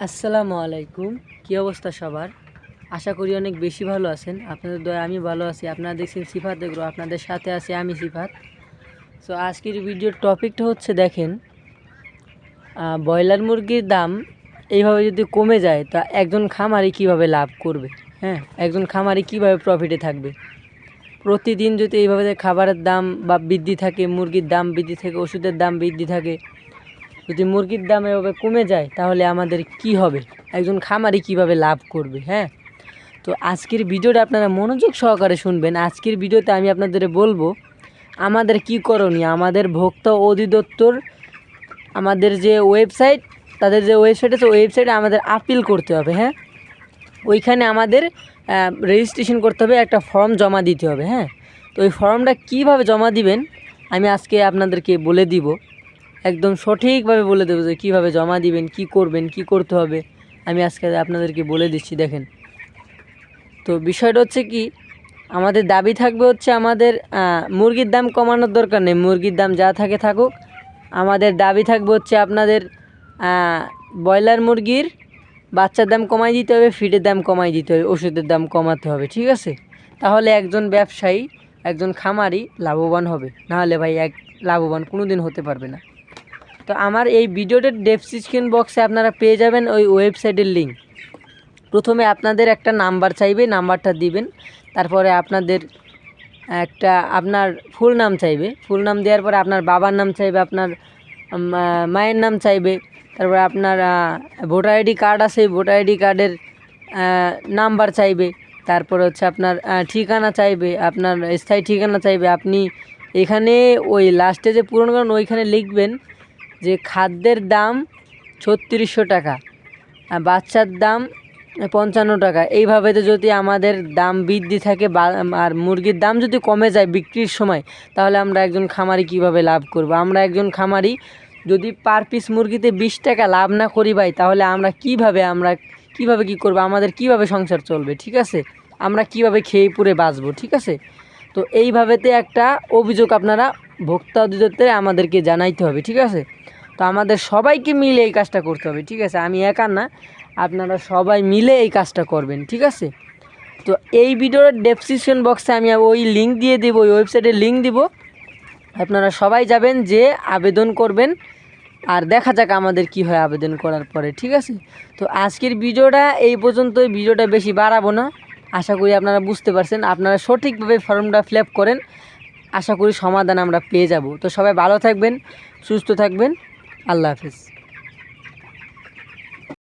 আসসালামু আলাইকুম। কী অবস্থা সবার? আশা করি অনেক বেশি ভালো আছেন। আপনাদের দয়ায় আমি ভালো আছি। আপনারা দেখছেন সিফাত এগ্রো, আপনাদের সাথে আছি আমি সিফাত। সো আজকের ভিডিওর টপিকটা হচ্ছে দেখেন, ব্রয়লার মুরগির দাম এইভাবে যদি কমে যায় তা একজন খামারি কিভাবে লাভ করবে? একজন খামারি কিভাবে প্রফিটে থাকবে? প্রতিদিন যদি এইভাবে খাবারের দাম বা বৃদ্ধি থাকে, মুরগির দাম বৃদ্ধি থাকে, ওষুধের দাম বৃদ্ধি থাকে, যদি মুরগির দাম এভাবে কমে যায় তাহলে আমাদের কি হবে? একজন খামারি কিভাবে লাভ করবে? তো আজকের ভিডিওটা আপনারা মনোযোগ সহকারে শুনবেন। আজকের ভিডিওতে আমি আপনাদের বলবো আমাদের কি করণীয়। আমাদের ভোক্তা অধিদপ্তর, আমাদের যে ওয়েবসাইট, তাদের যে ওয়েবসাইট আছে, ওয়েবসাইটে আমাদের আপিল করতে হবে। ওইখানে আমাদের রেজিস্ট্রেশন করতে হবে, একটা ফর্ম জমা দিতে হবে। তো ওই ফর্মটা কিভাবে জমা দিবেন আমি আজকে আপনাদেরকে বলে দিব, একদম সঠিকভাবে বলে দেবো যে কীভাবে জমা দিবেন, কি করবেন, কি করতে হবে আমি আজকে আপনাদেরকে বলে দিচ্ছি। দেখেন, তো বিষয়টা হচ্ছে কি, আমাদের দাবি থাকবে হচ্ছে আমাদের মুরগির দাম কমানোর দরকার নেই, মুরগির দাম যা থাকে থাকুক। আমাদের দাবি থাকবে হচ্ছে আপনাদের ব্রয়লার মুরগির বাচ্চার দাম কমাই দিতে হবে, ফিডের দাম কমাই দিতে হবে, ওষুধের দাম কমাতে হবে, ঠিক আছে? তাহলে একজন ব্যবসায়ী, একজন খামারি লাভবান হবে, নাহলে ভাই লাভবান কোনো দিন হতে পারবে না। তো আমার এই ভিডিওটার ডেসক্রিপশন বক্সে আপনারা পেয়ে যাবেন ওই ওয়েবসাইটের লিঙ্ক। প্রথমে আপনাদের একটা নাম্বার চাইবে, নাম্বারটা দিবেন। তারপরে আপনাদের আপনার ফুল নাম চাইবে, ফুল নাম দেওয়ার পরে আপনার বাবার নাম চাইবে, আপনার মায়ের নাম চাইবে। তারপরে আপনার ভোটার আইডি কার্ড আছে, ভোটার আইডি কার্ডের নাম্বার চাইবে। তারপরে হচ্ছে আপনার ঠিকানা চাইবে, আপনার স্থায়ী ঠিকানা চাইবে। আপনি এখানে ওই লাস্টে যে পূরণ করেন ওইখানে লিখবেন যে খাদ্যের দাম 3600 টাকা, বাচ্চার দাম 55 টাকা। এইভাবে যদি আমাদের দাম বৃদ্ধি থাকে আর মুরগির দাম যদি কমে যায় বিক্রির সময়, তাহলে আমরা একজন খামারি কিভাবে লাভ করব? আমরা একজন খামারি যদি পার পিস মুরগিতে 20 টাকা লাভ না করি ভাই, তাহলে আমরা কিভাবে কি করব? আমাদের কিভাবে সংসার চলবে? ঠিক আছে, আমরা কিভাবে খেয়ে পুরে বাঁচবো? ঠিক আছে, তো এইভাবেতে একটা অভিযোগ আপনারা ভোক্তা অধিদপ্তরে আমাদেরকে জানাইতে হবে, ঠিক আছে? তো আমাদের সবাইকে মিলে এই কাজটা করতে হবে, ঠিক আছে? আমি একা না, আপনারা সবাই মিলে এই কাজটা করবেন, ঠিক আছে? তো এই ভিডিওর ডেসক্রিপশন বক্সে আমি ওই লিঙ্ক দিয়ে দেবো, ওই ওয়েবসাইটের লিঙ্ক দিব। আপনারা সবাই যাবেন, যে আবেদন করবেন, আর দেখা যাক আমাদের কি হয় আবেদন করার পরে, ঠিক আছে? তো আজকের ভিডিওটা এই পর্যন্তই, ভিডিওটা বেশি বাড়াবো না। আশা করি আপনারা বুঝতে পারছেন। আপনারা সঠিকভাবে ফর্মটা ফিল আপ করেন, আশা করি সমাধান আমরা পেয়ে যাব। তো সবাই ভালো থাকবেন, সুস্থ থাকবেন। আল্লাহ হাফেজ।